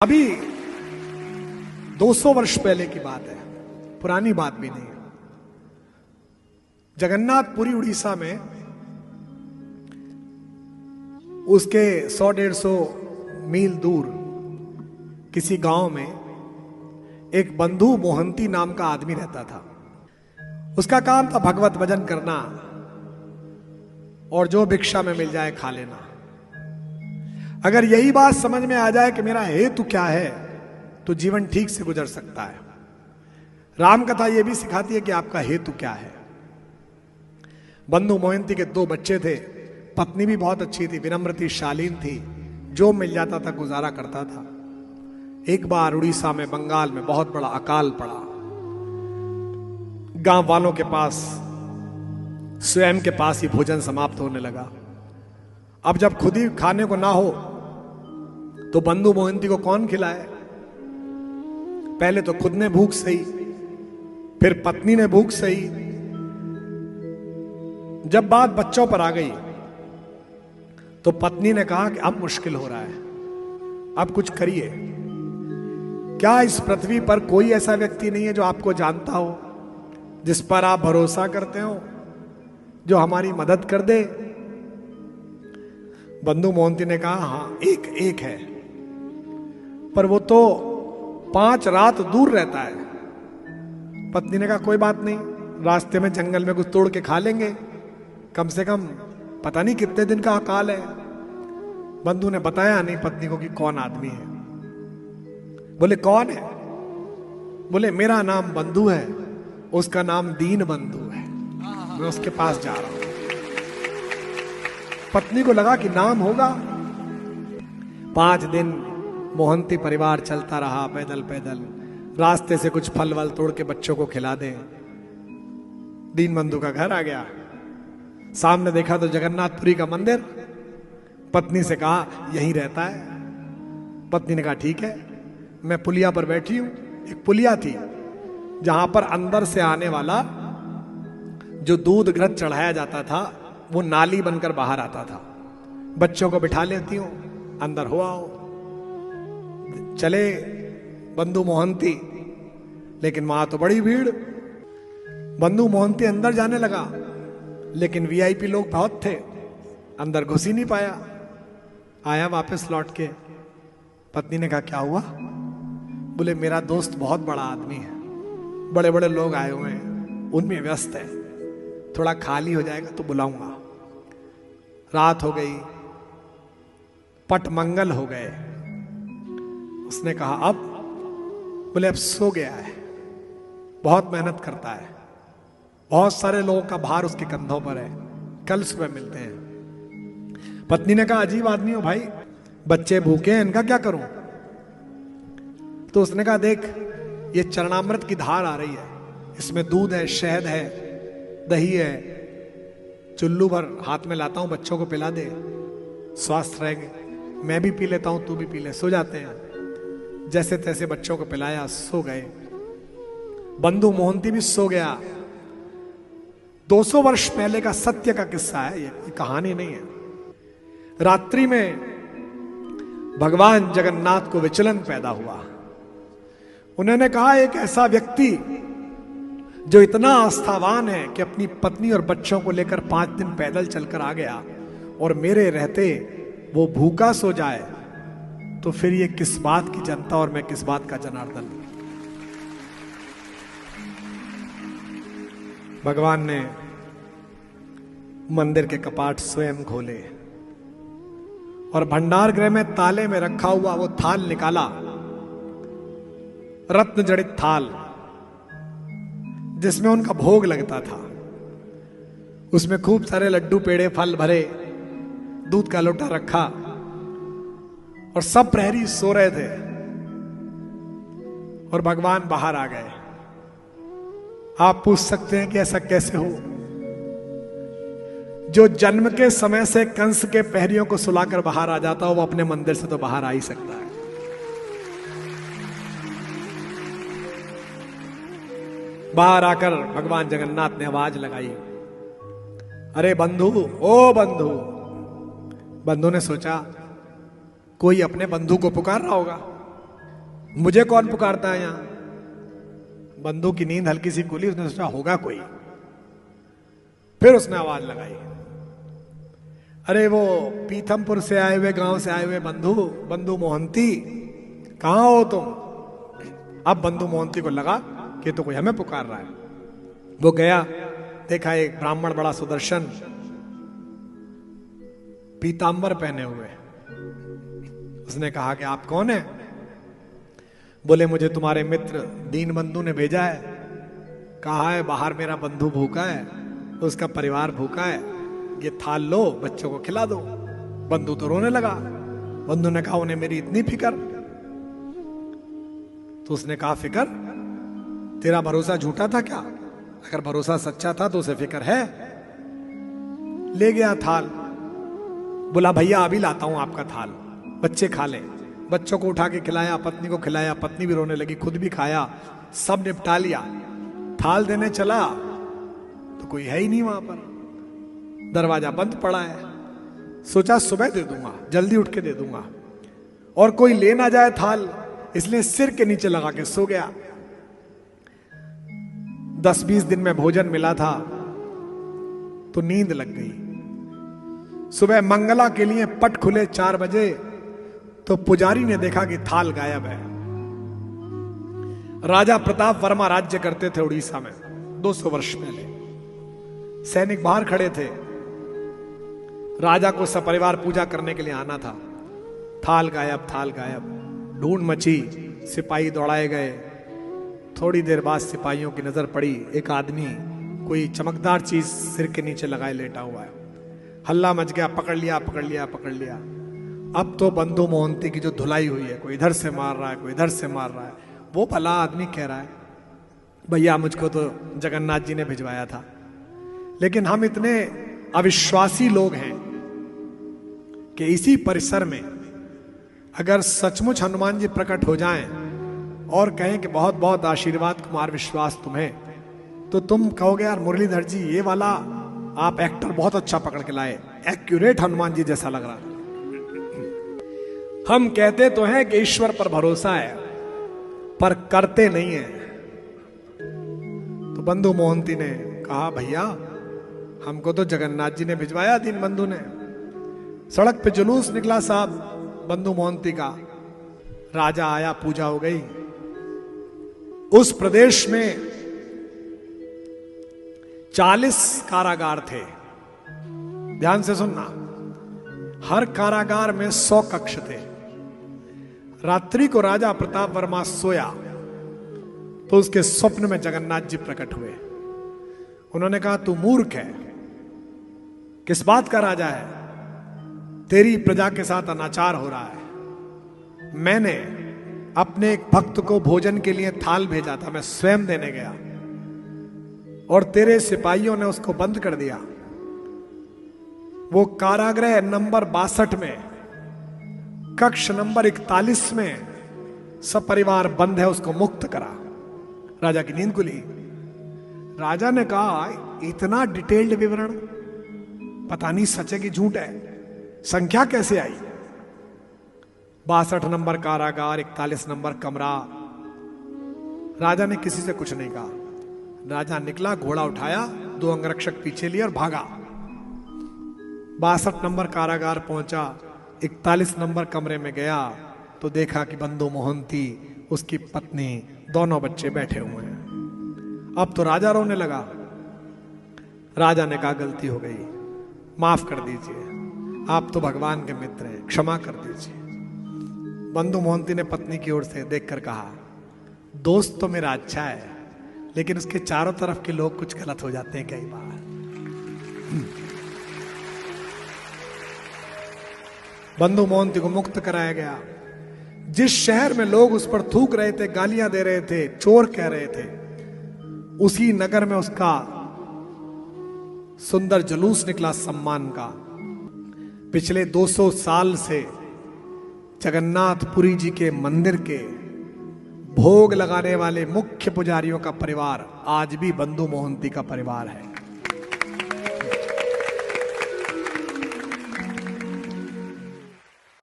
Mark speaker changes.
Speaker 1: अभी 200 वर्ष पहले की बात है, पुरानी बात भी नहीं है। जगन्नाथपुरी उड़ीसा में उसके 100-150 मील दूर किसी गांव में एक बंधु मोहंती नाम का आदमी रहता था। उसका काम था भगवत भजन करना और जो भिक्षा में मिल जाए खा लेना। अगर यही बात समझ में आ जाए कि मेरा हेतु क्या है तो जीवन ठीक से गुजर सकता है। राम कथा यह भी सिखाती है कि आपका हेतु क्या है। बंधु मोहंती के 2 बच्चे थे, पत्नी भी बहुत अच्छी थी, विनम्र थी, शालीन थी, जो मिल जाता था गुजारा करता था। एक बार उड़ीसा में, बंगाल में बहुत बड़ा अकाल पड़ा। गांव वालों के पास, स्वयं के पास ही भोजन समाप्त होने लगा। अब जब खुद ही खाने को ना हो तो बंधु मोहंती को कौन खिलाए। पहले तो खुद ने भूख सही, फिर पत्नी ने भूख सही। जब बात बच्चों पर आ गई तो पत्नी ने कहा कि अब मुश्किल हो रहा है, अब कुछ करिए। क्या इस पृथ्वी पर कोई ऐसा व्यक्ति नहीं है जो आपको जानता हो, जिस पर आप भरोसा करते हो, जो हमारी मदद कर दे। बंधु मोहंती ने कहा हाँ, एक है, पर वो तो 5 रात दूर रहता है। पत्नी ने कहा कोई बात नहीं, रास्ते में जंगल में कुछ तोड़ के खा लेंगे, कम से कम पता नहीं कितने दिन का अकाल है। बंधु ने बताया नहीं पत्नी को कि कौन आदमी है। बोले कौन है? बोले मेरा नाम बंधु है, उसका नाम दीन बंधु है, मैं उसके पास जा रहा हूं। पत्नी को लगा कि नाम होगा। 5 दिन मोहंती परिवार चलता रहा, पैदल पैदल, रास्ते से कुछ फल वल तोड़ के बच्चों को खिला दे। दीन बंधु का घर आ गया, सामने देखा तो जगन्नाथपुरी का मंदिर। पत्नी से कहा यहीं रहता है। पत्नी ने कहा ठीक है, मैं पुलिया पर बैठी हूं। एक पुलिया थी जहां पर अंदर से आने वाला जो दूध घृत चढ़ाया जाता था वो नाली बनकर बाहर आता था। बच्चों को बिठा लेती हूं, अंदर हो आओ। चले बंधु मोहंती, लेकिन वहां तो बड़ी भीड़। बंधु मोहंती अंदर जाने लगा, लेकिन वीआईपी लोग बहुत थे, अंदर घुस ही नहीं पाया। आया वापस लौट के। पत्नी ने कहा क्या हुआ? बोले मेरा दोस्त बहुत बड़ा आदमी है, बड़े बड़े लोग आए हुए हैं, उनमें व्यस्त है, थोड़ा खाली हो जाएगा तो बुलाऊंगा। रात हो गई, पट मंगल हो गए। उसने कहा अब? बोले अब सो गया है, बहुत मेहनत करता है, बहुत सारे लोगों का भार उसके कंधों पर है, कल सुबह मिलते हैं। पत्नी ने कहा अजीब आदमी हो भाई, बच्चे भूखे हैं, इनका क्या करूं? तो उसने कहा देख, ये चरणामृत की धार आ रही है, इसमें दूध है, शहद है, दही है, चुल्लू भर हाथ में लाता हूं, बच्चों को पिला दे, स्वस्थ रहेंगे। मैं भी पी लेता हूं, तू भी पी ले, सो जाते हैं। जैसे तैसे बच्चों को पिलाया, सो गए। बंधु मोहंती भी सो गया। 200 वर्ष पहले का सत्य का किस्सा है ये कहानी नहीं है। रात्रि में भगवान जगन्नाथ को विचलन पैदा हुआ। उन्होंने कहा एक ऐसा व्यक्ति जो इतना आस्थावान है कि अपनी पत्नी और बच्चों को लेकर 5 दिन पैदल चलकर आ गया और मेरे रहते वो भूखा सो जाए, तो फिर ये किस बात की जनता और मैं किस बात का जनार्दन। भगवान ने मंदिर के कपाट स्वयं खोले और भंडार गृह में ताले में रखा हुआ वो थाल निकाला, रत्न जड़ित थाल जिसमें उनका भोग लगता था। उसमें खूब सारे लड्डू, पेड़े, फल भरे, दूध का लोटा रखा और सब प्रहरी सो रहे थे और भगवान बाहर आ गए। आप पूछ सकते हैं कि ऐसा कैसे हो? जो जन्म के समय से कंस के प्रहरियों को सुलाकर बाहर आ जाता हो, वो अपने मंदिर से तो बाहर आ ही सकता है। बाहर आकर भगवान जगन्नाथ ने आवाज लगाई, अरे बंधु, ओ बंधु। बंधु ने सोचा कोई अपने बंधु को पुकार रहा होगा, मुझे कौन पुकारता है यहां? बंधु की नींद हल्की सी खुली, उसने सोचा होगा कोई। फिर उसने आवाज लगाई, अरे वो पीथमपुर से आए हुए, गांव से आए हुए बंधु मोहंती, कहां हो तुम? अब बंधु मोहंती को लगा कि तो कोई हमें पुकार रहा है। वो गया, देखा एक ब्राह्मण बड़ा सुदर्शन, पीतांबर पहने हुए। उसने कहा कि आप कौन है? बोले मुझे तुम्हारे मित्र दीन बंधु ने भेजा है, कहा है बाहर मेरा बंधु भूखा है, उसका परिवार भूखा है, ये थाल लो, बच्चों को खिला दो। बंधु तो रोने लगा। बंधु ने कहा उन्हें मेरी इतनी फिक्र? तो उसने कहा फिक्र? तेरा भरोसा झूठा था क्या? अगर भरोसा सच्चा था तो उसे फिक्र है। ले गया थाल, बोला भैया अभी लाता हूं आपका थाल, बच्चे खा ले। बच्चों को उठा के खिलाया, पत्नी को खिलाया, पत्नी भी रोने लगी, खुद भी खाया, सब निपटा लिया। थाल देने चला तो कोई है ही नहीं वहां पर, दरवाजा बंद पड़ा है। सोचा सुबह दे दूंगा, जल्दी उठ के दे दूंगा, और कोई ले ना जाए थाल, इसलिए सिर के नीचे लगा के सो गया। 10-20 दिन में भोजन मिला था तो नींद लग गई। सुबह मंगला के लिए पट खुले 4 बजे तो पुजारी ने देखा कि थाल गायब है। राजा प्रताप वर्मा राज्य करते थे उड़ीसा में 200 वर्ष पहले। सैनिक बाहर खड़े थे, राजा को सपरिवार पूजा करने के लिए आना था। थाल गायब, थाल गायब, ढूंढ मची, सिपाही दौड़ाए गए। थोड़ी देर बाद सिपाहियों की नजर पड़ी, एक आदमी कोई चमकदार चीज सिर के नीचे लगाए लेटा हुआ है। हल्ला मच गया, पकड़ लिया, पकड़ लिया, पकड़ लिया। अब तो बंधु मोहंती की जो धुलाई हुई है, कोई इधर से मार रहा है, कोई इधर से मार रहा है। वो भला आदमी कह रहा है भैया मुझको तो जगन्नाथ जी ने भिजवाया था। लेकिन हम इतने अविश्वासी लोग हैं कि इसी परिसर में अगर सचमुच हनुमान जी प्रकट हो जाएं और कहें कि बहुत बहुत आशीर्वाद कुमार विश्वास तुम्हें, तो तुम कहोगे यार मुरलीधर जी ये वाला आप एक्टर बहुत अच्छा पकड़ के लाए, एक्यूरेट हनुमान जी जैसा लग रहा। हम कहते तो हैं कि ईश्वर पर भरोसा है, पर करते नहीं है। तो बंधु मोहंती ने कहा भैया हमको तो जगन्नाथ जी ने भिजवाया, दीन बंधु ने। सड़क पे जुलूस निकला साहब बंधु मोहंती का। राजा आया, पूजा हो गई। उस प्रदेश में 40 कारागार थे। ध्यान से सुनना, हर कारागार में 100 कक्ष थे। रात्रि को राजा प्रताप वर्मा सोया तो उसके स्वप्न में जगन्नाथ जी प्रकट हुए। उन्होंने कहा तू मूर्ख है, किस बात का राजा है? तेरी प्रजा के साथ अनाचार हो रहा है। मैंने अपने एक भक्त को भोजन के लिए थाल भेजा था, मैं स्वयं देने गया और तेरे सिपाहियों ने उसको बंद कर दिया। वो कारागृह नंबर 62 में, कक्ष नंबर 41 में सपरिवार बंद है, उसको मुक्त करा। राजा की नींद खुली। राजा ने कहा इतना डिटेल्ड विवरण, पता नहीं सच है कि झूठ है, संख्या कैसे आई? 62 नंबर कारागार, 41 नंबर कमरा। राजा ने किसी से कुछ नहीं कहा। राजा निकला, घोड़ा उठाया, 2 अंगरक्षक पीछे लिए और भागा। 62 नंबर कारागार पहुंचा, 41 नंबर कमरे में गया तो देखा कि बंधु मोहंती, उसकी पत्नी, दोनों बच्चे बैठे हुए हैं। अब तो राजा रोने लगा। राजा ने कहा गलती हो गई, माफ कर दीजिए, आप तो भगवान के मित्र हैं, क्षमा कर दीजिए। बंधु मोहंती ने पत्नी की ओर से देखकर कहा दोस्त तो मेरा अच्छा है, लेकिन उसके चारों तरफ के लोग कुछ गलत हो जाते हैं कई बार। बंधु मोहंती को मुक्त कराया गया। जिस शहर में लोग उस पर थूक रहे थे, गालियां दे रहे थे, चोर कह रहे थे, उसी नगर में उसका सुंदर जुलूस निकला सम्मान का। पिछले 200 साल से जगन्नाथपुरी जी के मंदिर के भोग लगाने वाले मुख्य पुजारियों का परिवार आज भी बंधु मोहंती का परिवार है।